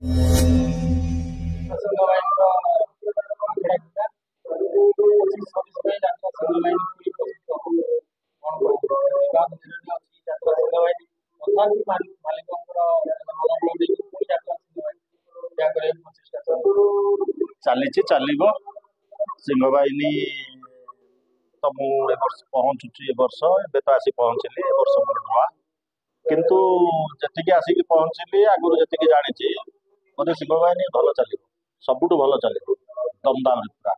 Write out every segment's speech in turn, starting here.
चली चलो सिंह बाहिनी तो मुझे पहुँचुची ए वर्ष ए तो आसी पहुँचली ए वर्ष मोर नुआ किंतु जी आसिक पहुँचली आगुरी जी जानी मत सिंह बाहिनी भल चलो सबुठ भल चलो दमदाम पूरा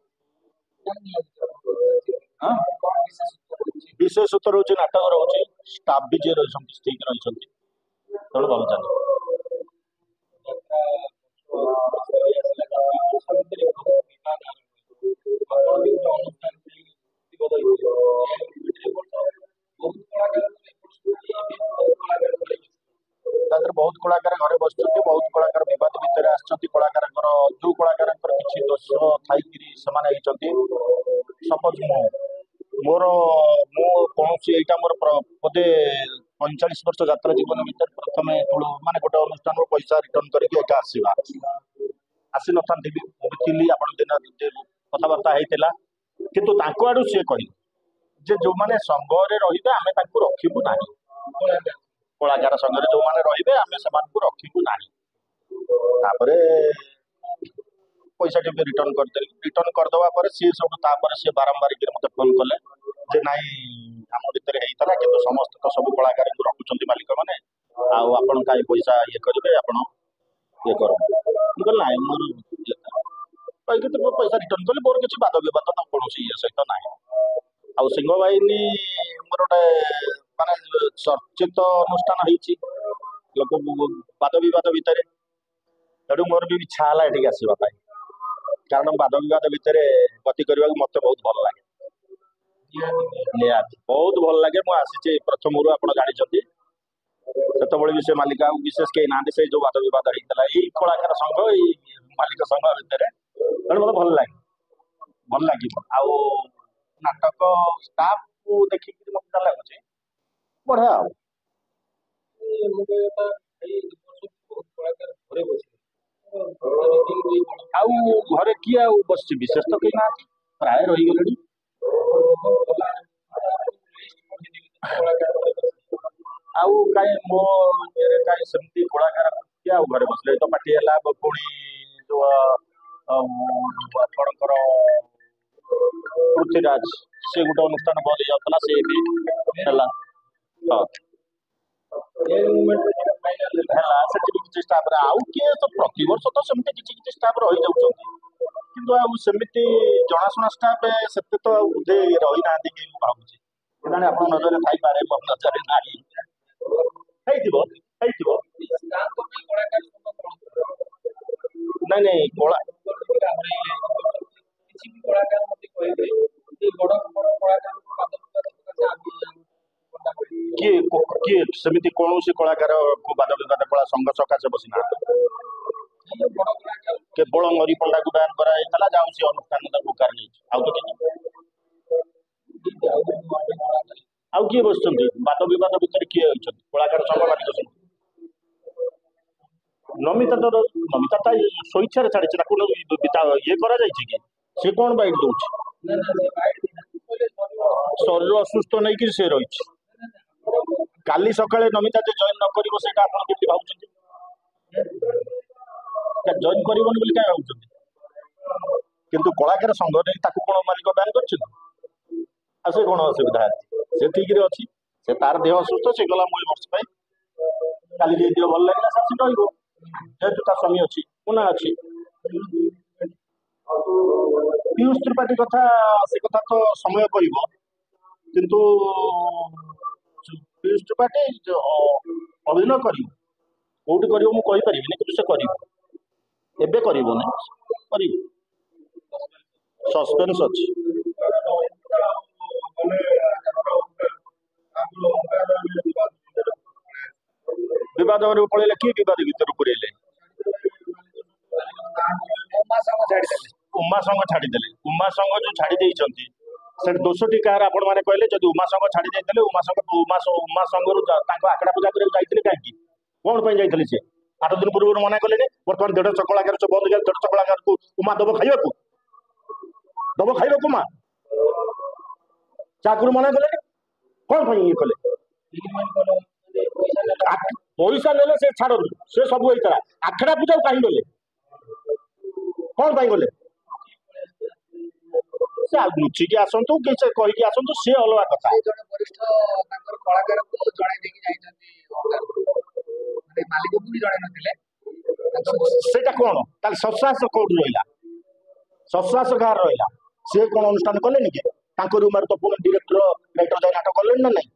विशेषतः रोचे नाटक रोचे स्टाफ भी जी रही ठीक रही तेणु भल चलो बहुत कलाकार घरे बस बहुत कलाकार बद भितर कलाकार जो कलाकार किसी दोष थी सपोज मोर कौन यहाँ मोर बोधे 45 वर्ष यात्रा जीवन भर प्रथम माने गोटे अनुष्ठान पैसा रिटर्न करके आसवा आसी न थी थी आप दिन कथबार्ता होता किंतु आड़ू सी कह जो मैंने संघ रे आम रखू ना कलाकार संघ जो मैंने रे आम से रखू ना पैसा टी रिटर्न करदेली रिटर्न करदे पर सी सब सी बारंबार मत फोन कले जे नाई आम भर होता कि समस्त तो सब कलाकार को रखुच्च मालिक मैंने आपन कहीं पैसा ये करेंगे आप ये कर ना मोर कहीं तो पैसा रिटर्न कली मोर किसी बाद बद तो कौन ये सहित ना आउ सिंह बाहिनी मोर गोटे माने चर्चित अनुष्ठान होती लोक बाद बद भितर तेणु मोर भी इच्छा है ये आसवाई कारण बाद बद भितर गति करने को मत बहुत भल लगे निहाती बहुत भल लगे मुझे प्रथम आप जानते से भी मालिक विशेष कहीं ना से जो वाद बद होता है कलाकार संघ मालिक संघ भितर तेणु मत भल लगे आउ नाटक स्टाफ को देखिए मत लगुच बढ़िया घरे किए बस विशेष तो कहीं ना प्राय रहीगले आउ कहीं मो कहीं सेमती कलाकार किए घरे बसले तो पार्टी है पुणी जो आपणकर पृथ्वीराज से गोटे अनुष्ठान बंद हो जाता से भी है स्टाफ आउ किए तो प्रति वर्ष तो सेमती किसी स्टाफ रही जाऊँ सेमती जनाशुना स्टाफ से तो बुझे रही ना कि भावुँ आप नजर थी पारे नजर ना नहीं कला किए सेमती कौन कलाकार को बाद विवाद कला संघ सकाशे बसीना केवल मरी पंडा को बयान कराई जाऊँ सी अनुष्ठान बुकार नहीं आउ किए बस बाद बद भितर किए कलाकार संघ मालिक संघ नमिता तो स्वेच्छा छाड़ी ये करा कि सी कौन बैठ दौर शरीर असुस्थ नहीं कि सी रही काली सकाଳେ नमिता जो जॉइन न करिवो सेटा आपण केति भाउछन्ती जॉइन करिवोनी बोली काय भाउछन्ती किंतु कलाकार संघ नै ताकू कोन मालिक बैन करछन आ से कोन असुविधा से ठीक रे अछि से तार देह असुस्थ से गला मोय वर्ष पाई काली जे देह भल लागला सासी रहइबो जेतु ता स्वामी अछि कोना अछि पीयूष त्रिपाठी कथा से कथा तो समय करिवो किंतु पीयूष त्रिपाठी अभिनय कर कौटी कर मुझे कि से कर सस्पेन्स अच्छी विवाद पड़े किए विवाद भर पूरे उमा संघ छाड़ीदे उमा संघ जो छाड़ी से दोषटी कह आपण मैंने कहले जब उमा संघ छाड़ी जाते उमा संघ उमा संघ आखड़ा पूजा करें कहीं कौन जाते सी 8 दिन पूर्व मना कले बर्तमान 150 कलाकार बंद 150 कलाकार को उमा दब खाइबा उमा चाकरू मना कले कौन ये कले पैसा नेले से छाड़ से सब होता आठटा पूजा कहीं गले कौन गले से लुचिकी आसतु कि कहीकि आसतु सी अलग कथा वरिष्ठ कलाकार को जड़े मालिक भी जड़े सेटा कौन ताल सश्वास कौट रहा सश्वास गार रहा सी कौन अनुष्ठान कले कि रूम तो पुणी डिरेक्टर राइटर जाए नाटक कले ना नहीं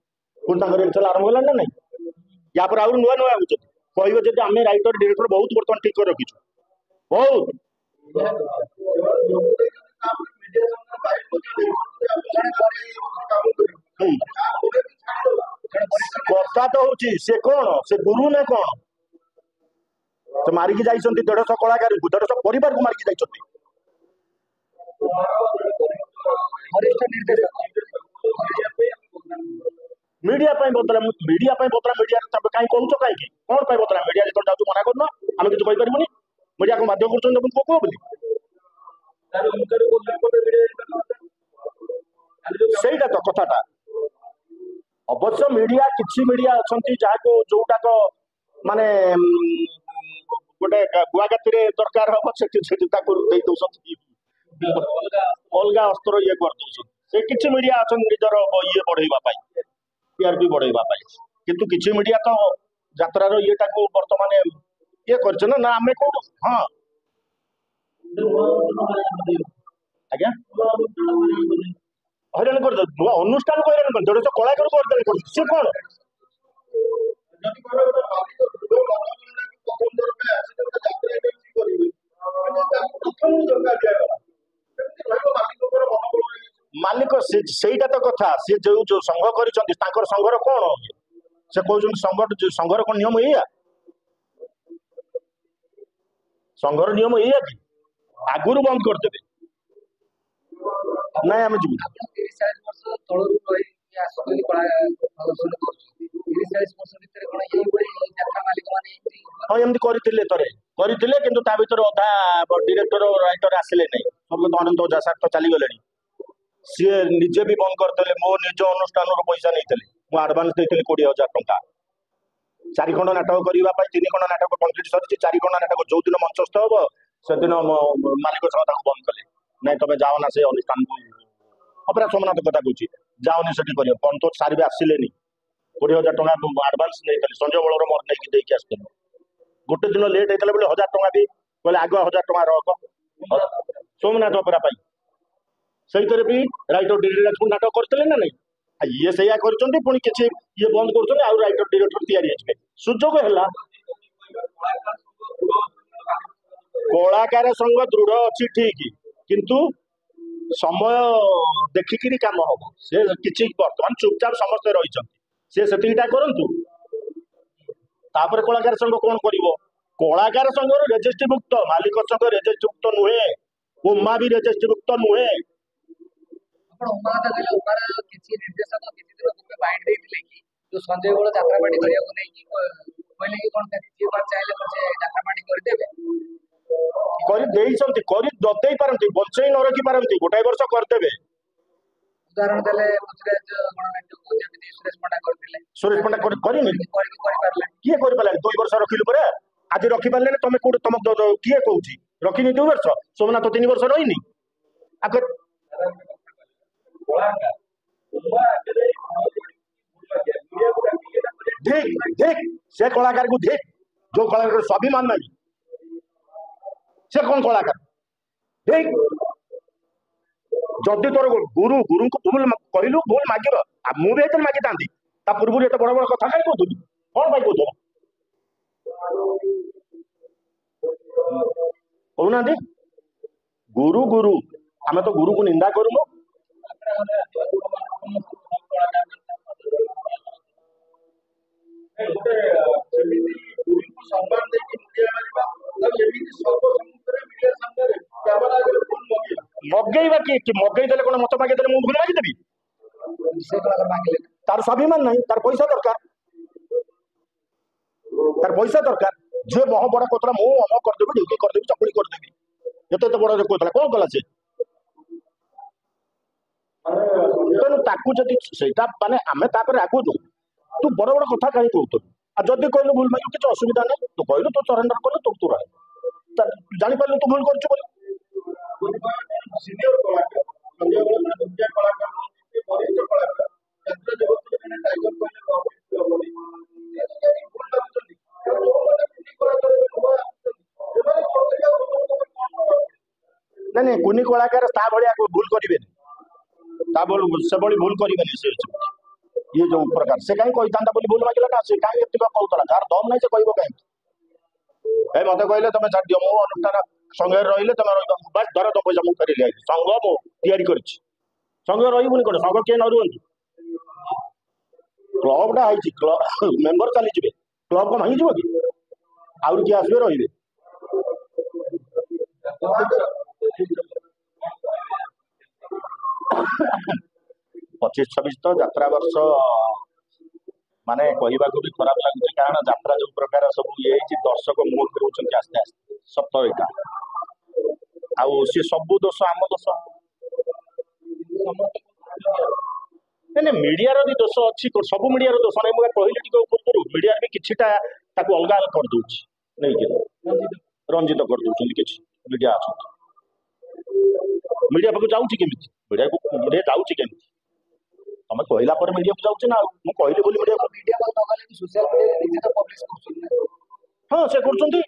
पुणी रेलचल आरंभ है ना नहीं या पर आउर नुआ नुआ आउछ कहबे जे आमे राइटर डिरेक्टर बहुत बर्तमान ठीक कर रखिछु बहुत कथा तो हूँ से कौन से गुरु ना कौन तो मारिकी जाइछन्ति 150 कलाकार को 150 परिवार को मारिकी जाइछन्ति मीडिया बदला मीडिया मीडिया कहीं कहूच कहीं कौन पाई बदला मीडिया जो जाऊँ मना करना आम किसी कहीपरबनी मीडिया को बाध्य कर कह बोली सहीटा तो कथाटा अवश्य मीडिया किसी मीडिया अच्छा जहाँ जोटाक माने गोटे गुआगाती दरकार हम से अलग अस्त्र ये कर से किसी मीडिया अच्छा निजर ये बढ़ेवा टीआरपी बढ़ेवा किंतु किसी मीडिया तो यात्रार ये बर्तमान ये कर ना आम कौन हाँ आज्ञा हईराण कर अनुष्ठान को हईराण कर 150 कलाकार को हईराण कर सी कौन मालिक सेटा तो कथा सी जो संघ कर संघर कौन से कहते संघर कौन नियम या संघर नियम या कि आगुरी बंद करदे ना आम जी 30-40 वर्ष तलू हाँ एमती करते किंतु ता भीतर अधा डिरेक्टर राइटर आसिले नहीं सब अनंत ओझा सार तो चलीगले सी निजे भी बंद करते मो निज अनुष्ठान पैसा नहीं मुझे आडभांस देती 20,000 टंका 4 खंड नाटक करने 3 खंड नाटक कम्प्लीट सर 4 खंड नाटक जो दिन मंचस्थ हम से दिन मालिक सह बंद कले ना तुम जाओ ना से अनुष्ठान अपरा सोमनाथ कथा कह जाओनी से पंतोष सार भी आसिले 20,000 टंका आडभांस नहीं संजय बलर मोर नहीं देखिए आस गोटे दिन लेट होता बोले 1,000 टंका भी कहले आग 1,000 टंका रख सोमनाथ अपरा से भी राइटर डिरेक्टर नाटक करते ना नहीं ये से पुणी किसी ये बंद कर राइटर डिरेक्टर तैयारी सुजोग है कलाकार संघ दृढ़ अच्छी ठीक किंतु समय देखिकी काम हम से किसी बर्तमान चुपचाप समस्ते रही सेटा करूँ कलाकार संघ कौन कर कलाकार संघ रेजिस्ट्रीभुक्त मालिक संघ रेजिस्ट्रीभुक्त नुहे उमा भी रेजिस्ट्रीभुक्त नुहे जो संजय बल यात्रा पार्टी कहले कि कौन यात्रा पार्टी करदे बंचई न रखी पारती गोटाए वर्ष करदे उदाहरण देले पृथ्वीराज गणनाट्य सुरेश पंडा करथिले सुरेश पंडा करनी किए कर पाला 2 वर्ष रखिलु पर आज रखी पारले तुम कोड तुम किए कहूची रखिनी 2 वर्ष सोमनाथ 3 वर्ष रहीनी आखिर देख देख से कलाकार को देख जो कलाकार स्वाभिमान नहीं से कौन कलाकार देख जदि तोर गुरु गुरु को भूल कहलु भूल मागिब मुझे भी मागी था पूर्व एत बड़ बड़ कथा कहीं कहूँ कौन भाई कहू कहना गुरु गुरु आम तो गुरु को निंदा करूँ मगेवा कि मगेदे कौन मत मागे मुझे भूल मागिदेवी तार स्वाभिमान नहीं तार पैसा दरकार जे मह बड़ा कहला मु अम करदेवी ढिंकी करदेवी चकुड़ी करदेवी एत बड़ कहला कौन कला से तेणु ताकू जदि ସେଇଟା ମାନେ ଆମେ ତାପରେ ରାଗୁଛୁ तू बड़ बड़ कथा कहीं कहतु आ जदि कहलु भूल मागिलु କିଛି ଅସୁବିଧା ନାହିଁ ତୁ କହିଲୁ ତୁ ସରେଣ୍ଡର କଲୁ ତୁ ରହ ଜାଣିପାରିଲୁ ତୁ ଭୁଲ କରୁଛୁ ବୋଲି ସିନିୟର କଳାକାର ସନ୍ଧ୍ୟା ବେଳେ ଦୁର୍ଗା କଳାକାର ବରିଷ୍ଠ କଳାକାର ଯାତ୍ରା ଜଗତରେ ମାନେ ଟାଇଗର କହିଲେ ହବନି ଭୁଲ ଲାଗୁଛନ୍ତି ନାଇଁ ନାଇଁ କୁନି କଳାକାର ତା ଭଳିଆ ଭୁଲ କରିବେନି ସେଭଳି ଭୁଲ କରିବେନି ସେ ଇଏ ଯୋଉ ପ୍ରକାର ସେ କାହିଁ କହିଥାନ୍ତା ବୋଲି ଭୁଲ ମାଗିଲା ନା ସେ କାହିଁ ଏତିକ କହୁଥିଲା ଯାହାର ଦମ ନାହିଁ ସେ କହିବ କାହିଁକି ଏ ମତେ କହିଲେ ତମେ ଛାଡି ଦିଅ ମୁଁ ଅନୁଷ୍ଠାନ ସଂଘରେ ରହିଲେ ତମେ ରହିବ ବାସ୍ ଧର ତମ ପଇସା ମୁଁ ଫେରିଲି ଆଜି ସଂଘ ମୁଁ ତିଆରି କରିଛି ସଂଘ ରହିବୁନି କଣ ସଂଘ କିଏ ନ ରୁହନ୍ତୁ କ୍ଲବ ଟା ହେଇଛି କ୍ଲବ ମେମ୍ବର ଚାଲିଯିବେ କ୍ଲବ କଣ ଭାଙ୍ଗିଯିବ କି ଆହୁରି କିଏ ଆସିବେ ରହିବେ 25-26 ତ ଯାତ୍ରା ବର୍ଷ ମାନେ କହିବାକୁ ବି ଖରାପ ଲାଗୁଛି କାରଣ ଯାତ୍ରା ଯୋଉ ପ୍ରକାର ସବୁ ଇଏ ହେଇଛି ଦର୍ଶକ ମୁହଁ ଫେରଉଛନ୍ତି ଆସ୍ତେ ଆସ୍ତେ ସତ ଏଇଟା ଆଉ ସେ ସବୁ ଦୋଷ ଆମ ଦୋଷ ନାଇଁ ମିଡିଆର ବି ଦୋଷ ଅଛି ସବୁ ମିଡିଆର ଦୋଷ ନାହିଁ ମୁଁ କହିଲି ଟିକେ ପୂର୍ବରୁ ମିଡିଆର ବି କିଛିଟା ତାକୁ ଅଲଗା କରିଦଉଛି ନେଇକି ରଞ୍ଜିତ କରିଦଉଛନ୍ତି କିଛି ମିଡିଆ ଅଛନ୍ତି ମିଡିଆ ପାଖକୁ ଯାଉଛି କେମିତି ମିଡିଆ ଯାଉଛି କେମିତି ତମେ କହିଲା ପରେ ମିଡିଆକୁ ଯାଉଛି ନା ଆଉ ମୁଁ କହିଲି ବୋଲି ମିଡିଆ ନ ଗଲେ ବି ସୋସିଆଲ ମିଡିଆରେ ନିଜେ ତ ପବ୍ଲିଶ କରୁଛନ୍ତି ହଁ ସେ କରୁଛନ୍ତି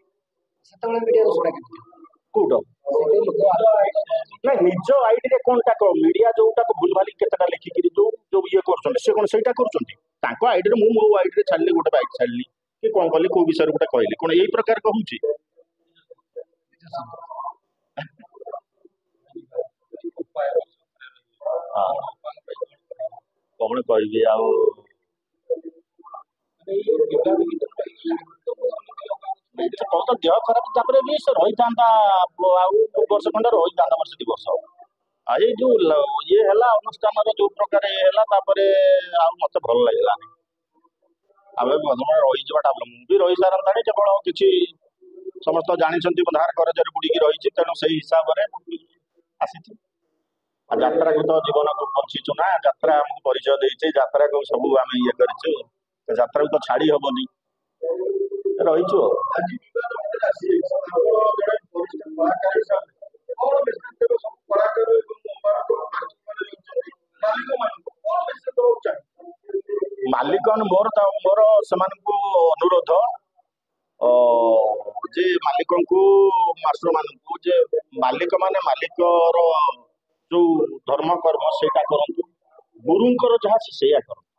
ସେତେବେଳେ ମିଡିଆ ଦୋଷଟା କେମିତି କୋଉଟା ନାଇଁ ନିଜ ଆଇଡିରେ କଣଟା ମିଡିଆ ଯୋଉଟାକୁ ଭୁଲ ଭାଲି କେତେଟା ଲେଖିକିରି ଯୋଉ ଇଏ କରୁଛନ୍ତି ସେ କଣ ସେଇଟା କରୁଛନ୍ତି ତାଙ୍କ ଆଇଡିରେ ମୁଁ ମୋ ଆଇଡିରେ ଛାଡିଲି ଗୋଟେ ବାଇକ୍ ଛାଡିଲି କି କଣ କଲି କୋଉ ବିଷୟରେ ଗୋଟେ କହିଲି କଣ ଏଇ ପ୍ରକାର କହୁଛି କଣ କହିବି ଆଉ ତ ଦେହ ଖରାପ ତାପରେ ବି ସେ ରହିଥାନ୍ତା ଆଉ ବର୍ଷ ଖଣ୍ଡେ ରହିଥାନ୍ତା ବର୍ଷ 2 ବର୍ଷ ଏଇ ଯୋଉ ଇଏ ହେଲା ଅନୁଷ୍ଠାନର ଯୋଉ ପ୍ରକାର ଇଏ ହେଲା ତାପରେ ଆଉ ମତେ ଭଲ ଲାଗିଲାନି ଆମେ ରହିଯିବାଟା ଭଲ ମୁଁ ବି ରହିସାରନ୍ତାଣି କେବଳ କିଛି ସମସ୍ତ ଜାଣିଛନ୍ତି ଧାର କରଜରେ ବୁଡିକି ରହିଛି ତେଣୁ ସେଇ ହିସାବରେ ଆସିଛି ଆଉ ଯାତ୍ରାକୁ ତ ଜୀବନକୁ ବଞ୍ଚିଛୁ ନା ଯାତ୍ରା ଆମକୁ ପରିଚୟ ଦେଇଛେ ଯାତ୍ରାକୁ ସବୁ ଆମେ ଇଏ କରିଛୁ ଯାତ୍ରାକୁ ତ ଛାଡି ହବନି ରହିଛୁ ମାଲିକ ମୋର ସେମାନଙ୍କୁ ଅନୁରୋଧ ଯେ ମାଲିକଙ୍କୁ ମାଷ୍ଟର ମାନଙ୍କୁ ଯେ ମାଲିକ ମାନେ ମାଲିକର ଯୋଉ ଧର୍ମ କର୍ମ ସେଇଟା କରନ୍ତୁ ଗୁରୁଙ୍କର ଯାହା ସେଇଆ କରନ୍ତୁ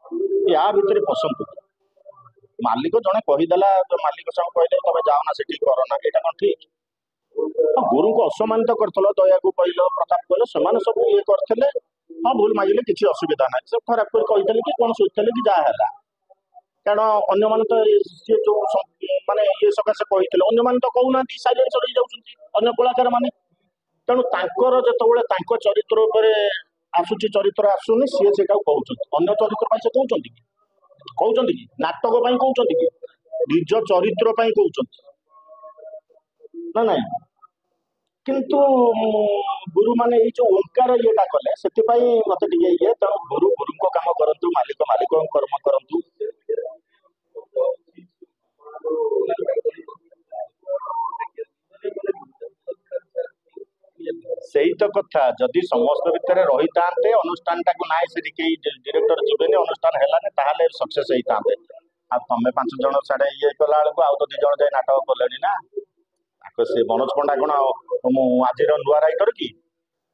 ୟା ଭିତରେ ପସନ୍ଦ ମାଲିକ ଜଣେ କହିଦେଲା ମାଲିକ ସାଙ୍ଗ କହିଲେ ତମେ ଯାଅ ନା ସେଠି କର ନା ଏଇଟା କଣ ଠିକ ଗୁରୁଙ୍କୁ ଅସମ୍ମାନିତ କରିଥିଲ ଦୟାକୁ କହିଲ ପ୍ରତାପ କହିଲ ସେମାନେ ସବୁ ଇଏ କରିଥିଲେ ହଁ ଭୁଲ ମାଗିଲେ କିଛି ଅସୁବିଧା ନାହିଁ ସେ ଖରାପ କରି କହିଥିଲେ କି କଣ ଶୋଧିଥିଲେ କି ଯାହା ହେଲା କାରଣ ଅନ୍ୟମାନେ ତ ସିଏ ଯୋଉ ମାନେ ଇଏ ସକାଶେ କହିଥିଲେ ଅନ୍ୟମାନେ ତ କହୁନାହାନ୍ତି ସାଇଲେନ୍ସ ରହିଯାଉଛନ୍ତି ଅନ୍ୟ କଳାକାର ମାନେ ତେଣୁ ତାଙ୍କର ଯେତେବେଳେ ତାଙ୍କ ଚରିତ୍ର ଉପରେ ଆସୁଛି ଚରିତ୍ର ଆସୁନି ସିଏ ସେଇଟାକୁ କହୁଛନ୍ତି ଅନ୍ୟ ଚରିତ୍ର ପାଇଁ ସେ କହୁଛନ୍ତି କି ନାଟକ ପାଇଁ କହୁଛନ୍ତି କି ନିଜ ଚରିତ୍ର ପାଇଁ କହୁଛନ୍ତି ନା ନାଇଁ କିନ୍ତୁ ଗୁରୁ ମାନେ ଏଇ ଯୋଉ ଓଙ୍କାର ଇଏଟା କଲେ ସେଥିପାଇଁ ମତେ ଟିକେ ଇଏ ତେଣୁ ଗୁରୁଙ୍କ କାମ କରନ୍ତୁ ମାଲିକ ମାଲିକଙ୍କ କର୍ମ କରନ୍ତୁ ସେଇ ତ କଥା ଯଦି ସମସ୍ତ ଭିତରେ ରହିଥାନ୍ତେ ଅନୁଷ୍ଠାନଟାକୁ ନାହିଁ ସେଠି କେହି ଡିରେକ୍ଟର ଯିବେନି ଅନୁଷ୍ଠାନ ହେଲାନି ତାହେଲେ ସକ୍ସେସ ହେଇଥାନ୍ତେ ଆଉ ତମେ 5 ଜଣ ସାଡେ ଇଏ କଲା ବେଳକୁ ଆଉ ତ 2 ଜଣ ଯାଇ ନାଟକ କଲେଣି ନା ସେ ମନୋଜ ପଣ୍ଡା କଣ ମୁଁ ଆଜିର ନୂଆ ରାଇଟର କି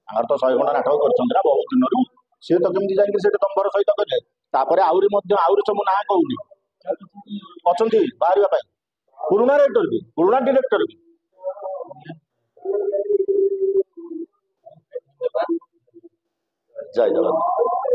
ଆମର ତ 100 ଖଣ୍ଡ ନାଟକ କରିଛନ୍ତି ନା ବହୁତ ଦିନରୁ ସିଏ ତ କେମିତି ଯାଇକି ସେଠି ଦମ୍ଭର ସହିତ କଲେ ତାପରେ ଆହୁରି ସବୁ ନାଁ କହୁନି ଅଛନ୍ତି ବାହାରିବା ପାଇଁ ପୁରୁଣା ରାଇଟର ବି ପୁରୁଣା ଡିରେକ୍ଟର ବି ଜୟ ଜଗନ୍ନାଥ।